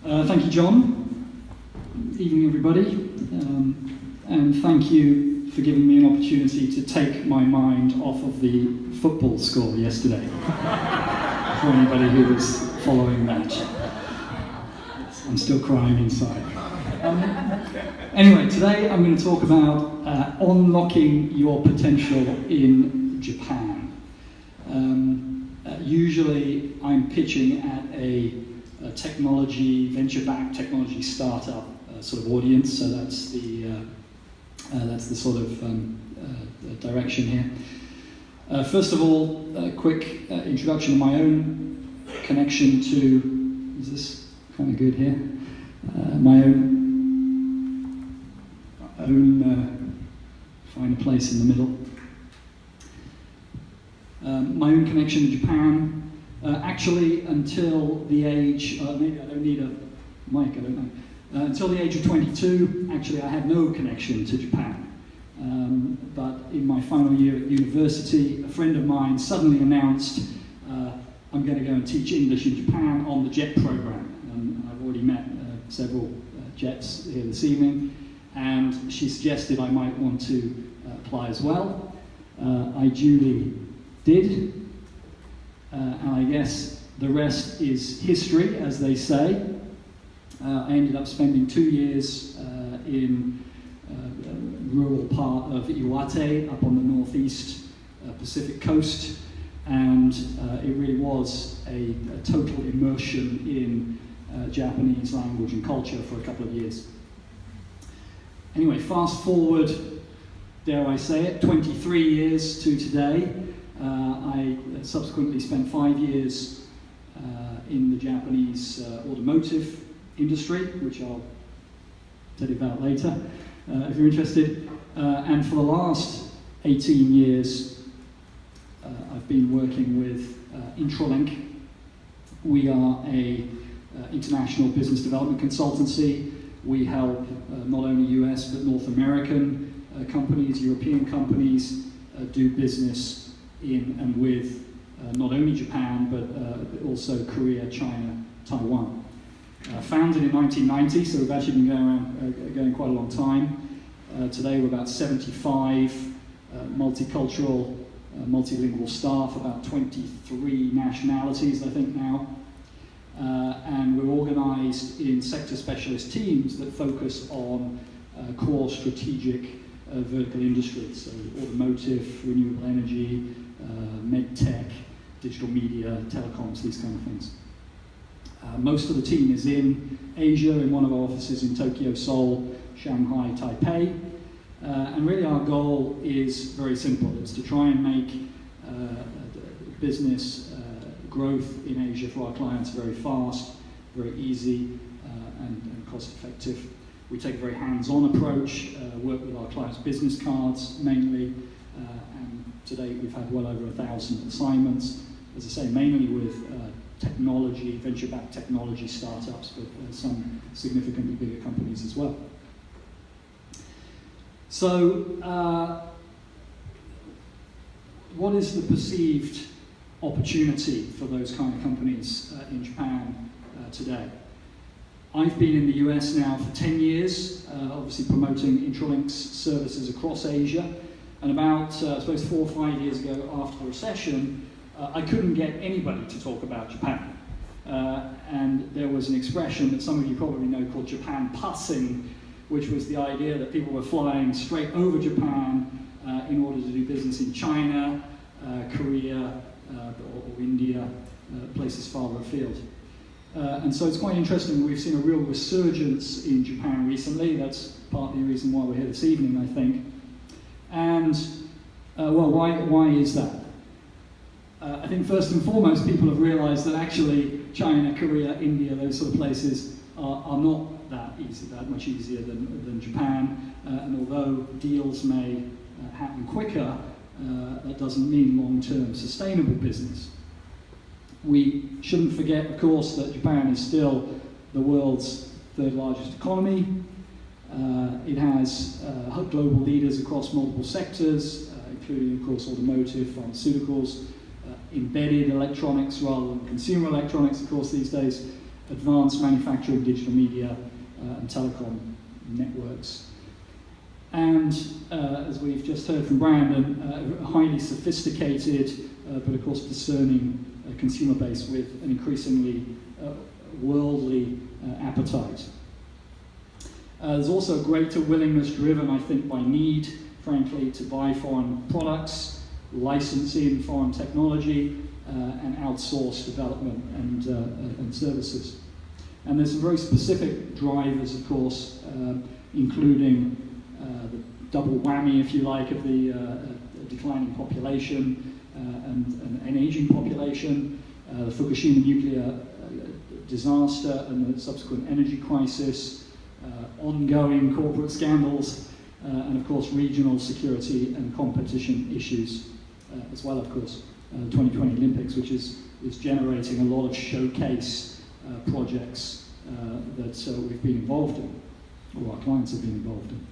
Thank you, John. Evening, everybody. And thank you for giving me an opportunity to take my mind off of the football score yesterday. For anybody who was following that. I'm still crying inside. Anyway, today I'm going to talk about unlocking your potential in Japan. Usually I'm pitching at a technology, venture-backed technology startup sort of audience, so that's the sort of direction here. First of all, a quick introduction of my own connection to, is this kind of good here? My own find a place in the middle. My own connection to Japan. Actually, until the age, maybe I don't need a mic, I don't know. Until the age of 22, actually I had no connection to Japan. But in my final year at university, a friend of mine suddenly announced, I'm going to go and teach English in Japan on the JET program. And I've already met several JETs here this evening, and she suggested I might want to apply as well. I duly did. And I guess the rest is history, as they say. I ended up spending 2 years in a rural part of Iwate, up on the northeast Pacific coast, and it really was a total immersion in Japanese language and culture for a couple of years. Anyway, fast forward, dare I say it, 23 years to today. I subsequently spent 5 years in the Japanese automotive industry, which I'll tell you about later if you're interested. And for the last 18 years, I've been working with Intralink. We are a international business development consultancy. We help not only US but North American companies, European companies do business in and with not only Japan, but also Korea, China, Taiwan. Founded in 1990, so we've actually been going quite a long time. Today we're about 75 multicultural, multilingual staff, about 23 nationalities, I think now. And we're organized in sector specialist teams that focus on core strategic vertical industries, so automotive, renewable energy, med tech, digital media, telecoms, these kind of things. Most of the team is in Asia, in one of our offices in Tokyo, Seoul, Shanghai, Taipei. And really our goal is very simple. It's to try and make business growth in Asia for our clients very fast, very easy, and cost effective. We take a very hands-on approach, work with our clients' business cards mainly, and to date we've had well over 1,000 assignments, as I say, mainly with technology, venture-backed technology startups, but some significantly bigger companies as well. So, what is the perceived opportunity for those kind of companies in Japan today? I've been in the US now for 10 years, obviously promoting Intralink's services across Asia. And about, I suppose, 4 or 5 years ago, after the recession, I couldn't get anybody to talk about Japan. And there was an expression that some of you probably know called Japan passing, which was the idea that people were flying straight over Japan in order to do business in China, Korea, or India, places farther afield. And so it's quite interesting. We've seen a real resurgence in Japan recently. That's partly the reason why we're here this evening, I think. And, well, why is that? I think first and foremost, people have realized that actually China, Korea, India, those sort of places are not that much easier than Japan. And although deals may happen quicker, that doesn't mean long-term sustainable business. We shouldn't forget, of course, that Japan is still the world's 3rd largest economy. It has global leaders across multiple sectors, including, of course, automotive, pharmaceuticals, embedded electronics rather than consumer electronics, of course, these days, advanced manufacturing, digital media, and telecom networks. And as we've just heard from Brandon, a highly sophisticated, but of course discerning consumer base with an increasingly worldly appetite. There's also a greater willingness driven, I think, by need, frankly, to buy foreign products, license in foreign technology, and outsource development and services. And there's some very specific drivers, of course, including the double whammy, if you like, of the declining population and an aging population, the Fukushima nuclear disaster and the subsequent energy crisis, ongoing corporate scandals, and of course regional security and competition issues, as well, of course, the 2020 Olympics, which is generating a lot of showcase projects that we've been involved in, or our clients have been involved in.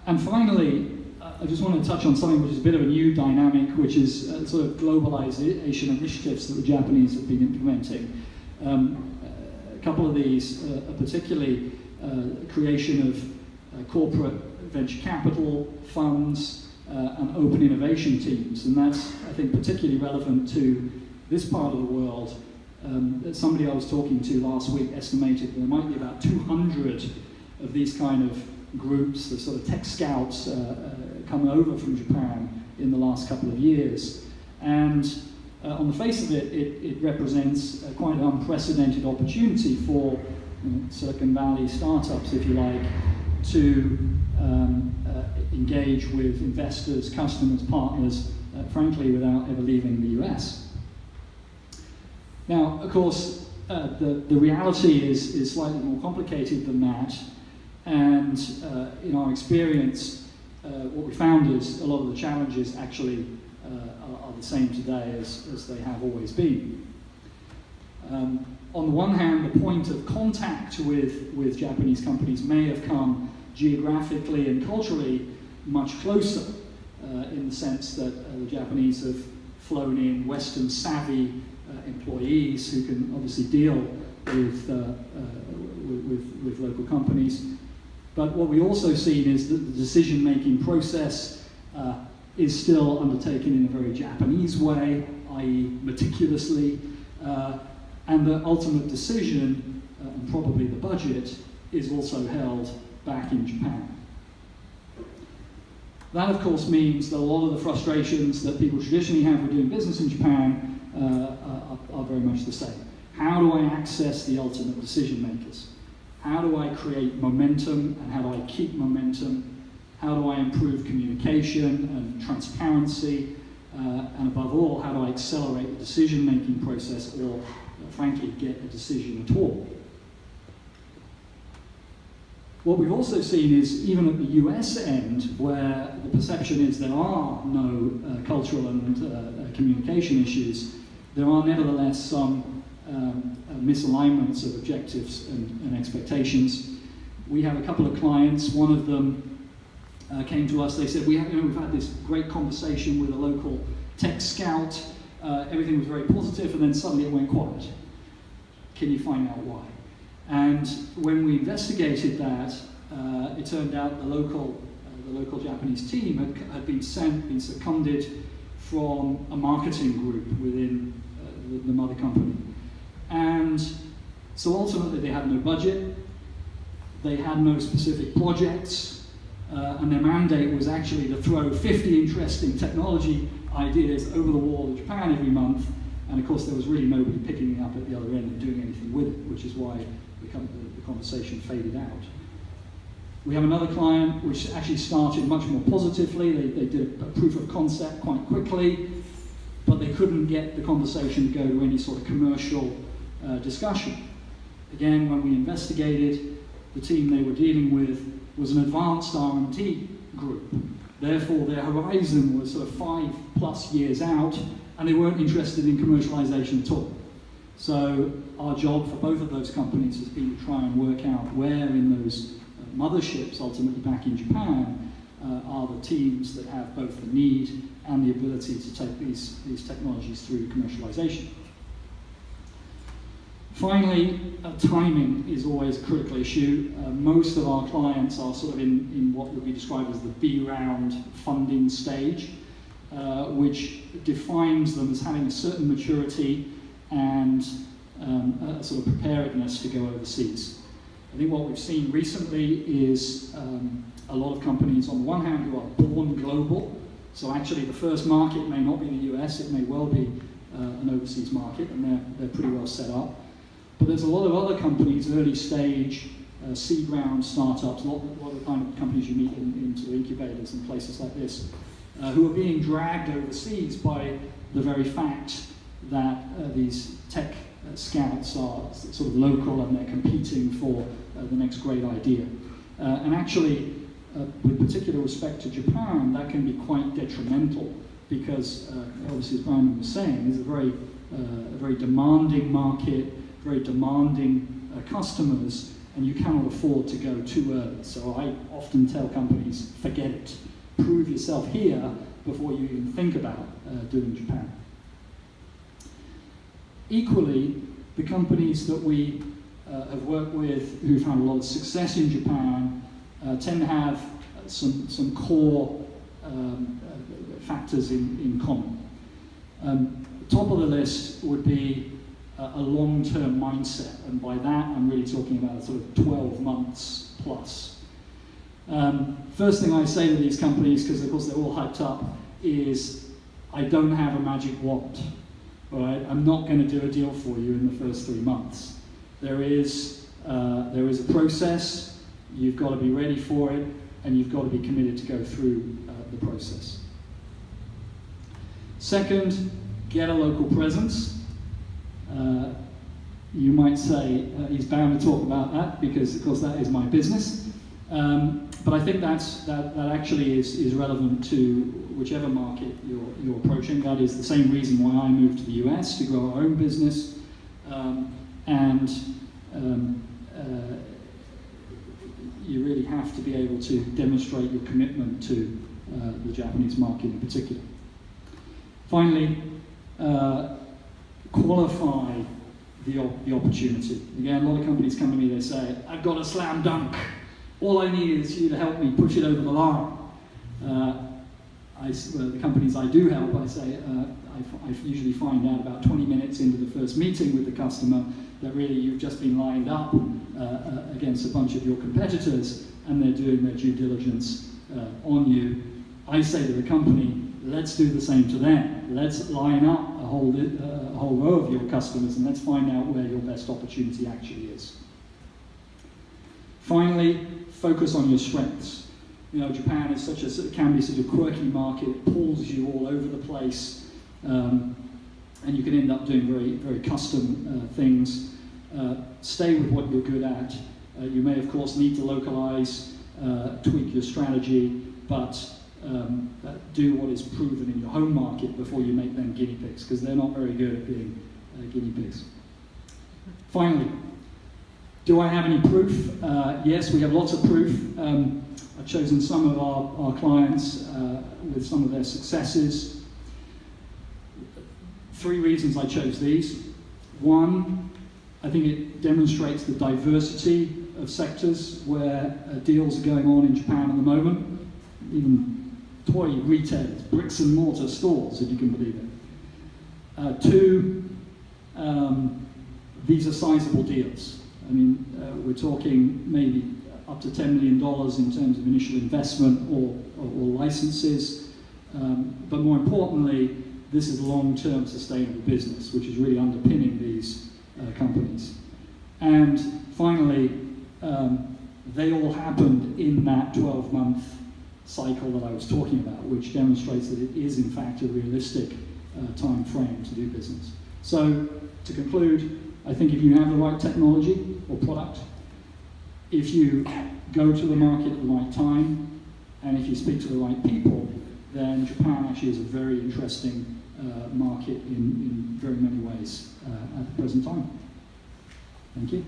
And finally, I just want to touch on something which is a bit of a new dynamic, which is sort of globalization initiatives that the Japanese have been implementing. A couple of these are particularly creation of corporate venture capital funds and open innovation teams, and that's, I think, particularly relevant to this part of the world. Somebody I was talking to last week estimated there might be about 200 of these kind of groups, the sort of tech scouts, come over from Japan in the last couple of years. And on the face of it, it represents quite an unprecedented opportunity for Silicon Valley startups, if you like, to engage with investors, customers, partners, frankly, without ever leaving the US. Now, of course, the reality is slightly more complicated than that. And in our experience, what we found is a lot of the challenges actually are the same today as they have always been. On the one hand, the point of contact with Japanese companies may have come geographically and culturally much closer, in the sense that the Japanese have flown in Western savvy employees who can obviously deal with local companies. But what we also seen is that the decision-making process is still undertaken in a very Japanese way, i.e. meticulously, and the ultimate decision, and probably the budget, is also held back in Japan. That, of course, means that a lot of the frustrations that people traditionally have with doing business in Japan are very much the same. How do I access the ultimate decision makers? How do I create momentum, and how do I keep momentum? How do I improve communication and transparency? And above all, how do I accelerate the decision-making process, or frankly, get a decision at all? What we've also seen is, even at the US end, where the perception is there are no cultural and communication issues, there are nevertheless some misalignments of objectives and expectations. We have a couple of clients. One of them came to us. They said, we've had this great conversation with a local tech scout. Everything was very positive, and then suddenly it went quiet. Can you find out why? And when we investigated that, it turned out the local Japanese team had been seconded from a marketing group within the mother company. And so ultimately they had no budget, they had no specific projects, and their mandate was actually to throw 50 interesting technology ideas over the wall in Japan every month, and of course there was really nobody picking it up at the other end and doing anything with it, which is why the conversation faded out. We have another client which actually started much more positively. They did a proof of concept quite quickly, but they couldn't get the conversation to go to any sort of commercial discussion. Again, when we investigated, the team they were dealing with was an advanced R&D group. Therefore, their horizon was sort of 5+ years out, and they weren't interested in commercialization at all. So our job for both of those companies has been to try and work out where in those motherships, ultimately back in Japan, are the teams that have both the need and the ability to take these technologies through commercialization. Finally, timing is always a critical issue. Most of our clients are sort of in what would be described as the B round funding stage, which defines them as having a certain maturity and a sort of preparedness to go overseas. I think what we've seen recently is a lot of companies, on the one hand, who are born global. So actually the first market may not be the US, it may well be an overseas market, and they're pretty well set up. But there's a lot of other companies, early stage, seed round startups, a lot of the kind of companies you meet in sort of incubators and places like this, who are being dragged overseas by the very fact that these tech scouts are sort of local and they're competing for the next great idea. And actually, with particular respect to Japan, that can be quite detrimental because, obviously, as Brian was saying, it's a very demanding market, very demanding customers, and you cannot afford to go too early. So I often tell companies, forget it. Prove yourself here before you even think about doing Japan. Equally, the companies that we have worked with who've had a lot of success in Japan tend to have some core factors in common. Top of the list would be a long-term mindset, and by that I'm really talking about a sort of 12 months plus. First thing I say to these companies, because of course they're all hyped up, is I don't have a magic wand. All right? I'm not going to do a deal for you in the first 3 months. There is a process, you've got to be ready for it, and you've got to be committed to go through the process. Second, get a local presence. You might say he's bound to talk about that because, of course, that is my business. But I think that actually is relevant to whichever market you're approaching. That is the same reason why I moved to the US, to grow our own business. You really have to be able to demonstrate your commitment to the Japanese market in particular. Finally, qualify the opportunity. Again, a lot of companies come to me, they say, I've got a slam dunk. All I need is you to help me push it over the line. The companies I do help, I say, I usually find out about 20 minutes into the first meeting with the customer that really you've just been lined up against a bunch of your competitors and they're doing their due diligence on you. I say to the company, let's do the same to them. Let's line up a whole row of your customers and let's find out where your best opportunity actually is. Finally, focus on your strengths. You know, Japan is can be such a quirky market. It pulls you all over the place, and you can end up doing very, very custom things. Stay with what you're good at. You may, of course, need to localize, tweak your strategy, but do what is proven in your home market before you make them guinea pigs, because they're not very good at being guinea pigs. Finally, do I have any proof? Yes, we have lots of proof. I've chosen some of our clients with some of their successes. 3 reasons I chose these. One, I think it demonstrates the diversity of sectors where deals are going on in Japan at the moment. Even toy retailers, bricks and mortar stores, if you can believe it. 2, these are sizable deals. I mean, we're talking maybe up to $10 million in terms of initial investment or licenses. But more importantly, this is long-term sustainable business, which is really underpinning these companies. And finally, they all happened in that 12-month cycle that I was talking about, which demonstrates that it is, in fact, a realistic time frame to do business. So, to conclude, I think if you have the right technology or product, if you go to the market at the right time, and if you speak to the right people, then Japan actually is a very interesting market in very many ways at the present time. Thank you.